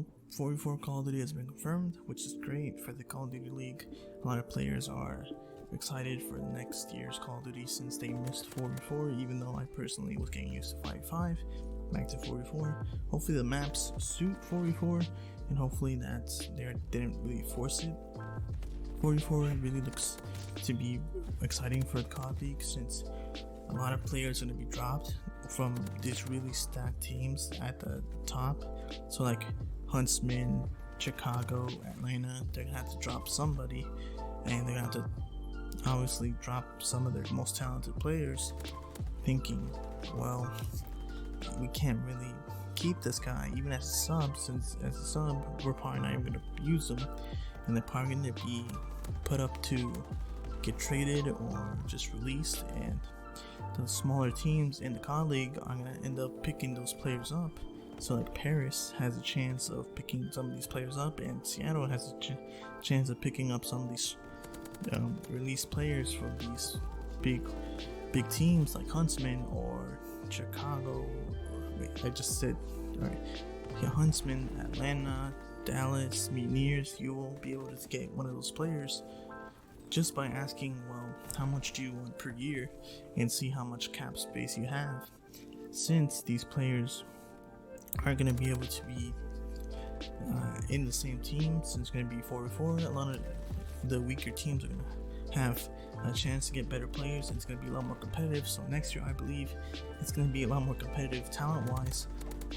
Well, 44 Call of Duty has been confirmed, which is great for the Call of Duty League. A lot of players are excited for next year's Call of Duty since they missed 44, even though I personally was getting used to 55, back to 44. Hopefully the maps suit 44, and hopefully that they didn't really force it. 44 really looks to be exciting for the COD League since a lot of players are going to be dropped from these really stacked teams at the top. So like Huntsman, Chicago, Atlanta, they're gonna have to drop somebody, and they're gonna have to obviously drop some of their most talented players, thinking, well, we can't really keep this guy even as a sub, since as a sub we're probably not even gonna use him, and they're probably gonna be put up to get traded or just released, and the smaller teams in the COD League are going to end up picking those players up. So like Paris has a chance of picking some of these players up, and Seattle has a chance of picking up some of these released players from these big teams like Huntsman or Chicago. I just said, alright, yeah, Huntsman, Atlanta, Dallas, Mutineers. You will be able to get one of those players just by asking, well, how much do you want per year, and see how much cap space you have. Since these players are going to be able to be in the same team, since it's going to be 44, a lot of the weaker teams are going to have a chance to get better players, and it's going to be a lot more competitive. So next year I believe it's going to be a lot more competitive talent wise,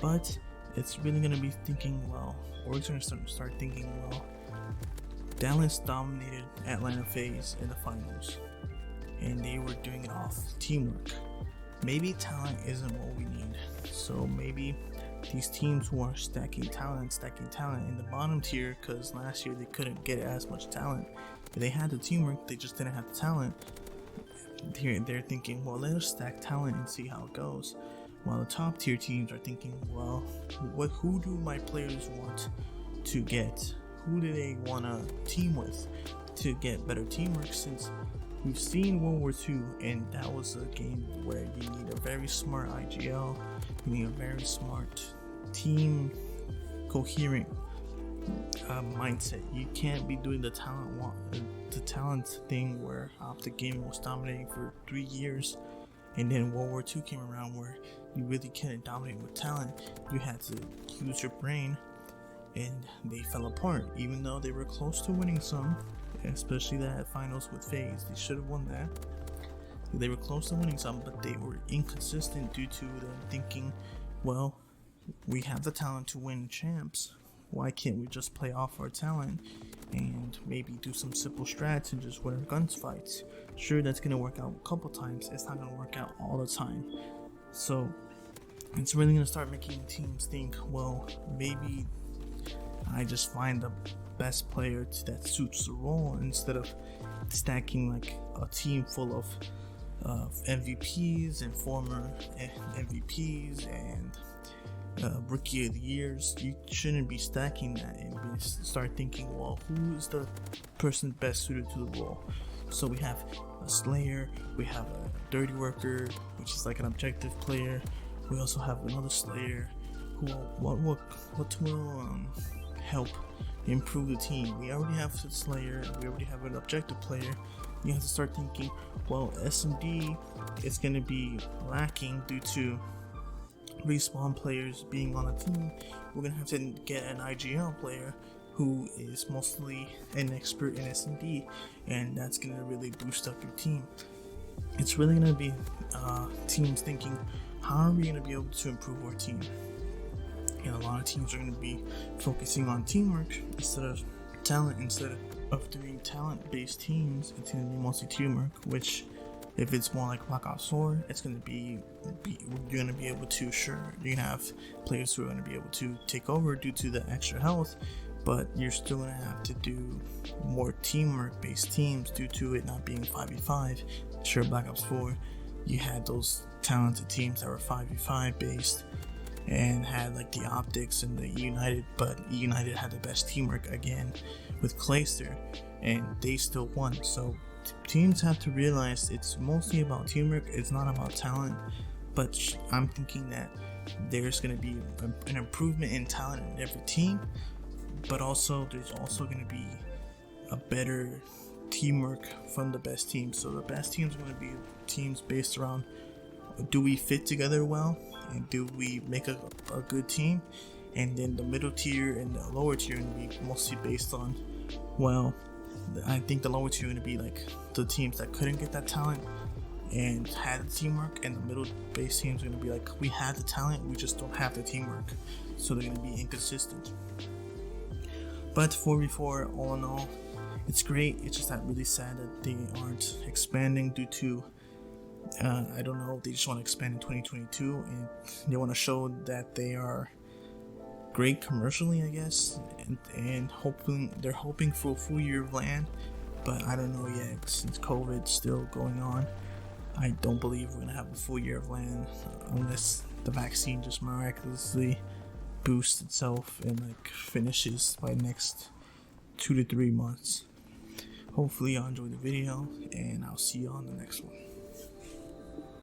but it's really going to be thinking, well, we're going to start thinking, well, Dallas dominated Atlanta FaZe in the finals, and they were doing it off teamwork. Maybe talent isn't what we need, so maybe these teams who are stacking talent in the bottom tier, because last year they couldn't get as much talent. They had the teamwork, they just didn't have the talent. They're thinking, well, let's stack talent and see how it goes. While the top tier teams are thinking, well, who do my players want to get? Who do they want to team with to get better teamwork? Since we've seen World War II, and that was a game where you need a very smart IGL, you need a very smart team, coherent mindset. You can't be doing the talent thing where the game was dominating for 3 years, and then World War II came around where you really couldn't dominate with talent. You had to use your brain, and they fell apart, even though they were close to winning some, especially that finals with FaZe. They should have won that. They were close to winning some, but they were inconsistent due to them thinking, well, we have the talent to win champs. Why can't we just play off our talent and maybe do some simple strats and just win our guns fights? Sure, that's going to work out a couple times. It's not going to work out all the time. So it's really going to start making teams think, well, maybe I just find the best player that suits the role, instead of stacking like a team full of MVPs and former MVPs and rookie of the years. You shouldn't be stacking that, and start thinking, well, who is the person best suited to the role? So we have a Slayer, we have a Dirty Worker, which is like an objective player. We also have another Slayer who will help improve the team. We already have a Slayer, we already have an objective player. You have to start thinking, well, SMD is going to be lacking due to respawn players being on a team. We're going to have to get an IGL player who is mostly an expert in SMD, and that's going to really boost up your team. It's really going to be teams thinking, how are we going to be able to improve our team? And a lot of teams are going to be focusing on teamwork instead of talent. Instead of doing talent-based teams, it's going to be mostly teamwork, which, if it's more like Black Ops 4, it's going to be you're going to be able to, sure, you're going to have players who are going to be able to take over due to the extra health, but you're still going to have to do more teamwork-based teams due to it not being 5v5. Sure, Black Ops 4, you had those talented teams that were 5v5 based and had like the Optics and the United, but United had the best teamwork again with Clayster, and they still won. So teams have to realize it's mostly about teamwork, it's not about talent. But I'm thinking that there's going to be an improvement in talent in every team, but also there's also going to be a better teamwork from the best teams. So the best teams are going to be teams based around, do we fit together well, and do we make a good team? And then the middle tier and the lower tier are going to be mostly based on, well, I think the lower tier are going to be like the teams that couldn't get that talent and had the teamwork, and the middle base teams are going to be like, we had the talent, we just don't have the teamwork, so they're going to be inconsistent. But 4v4, all in all, it's great. It's just that really sad that they aren't expanding due to I don't know, they just want to expand in 2022 and they want to show that they are great commercially, I guess, and they're hoping for a full year of LAN, but I don't know yet since COVID's still going on. I don't believe we're gonna have a full year of LAN unless the vaccine just miraculously boosts itself and like finishes by next 2 to 3 months. Hopefully y'all enjoyed the video, and I'll see you on the next one.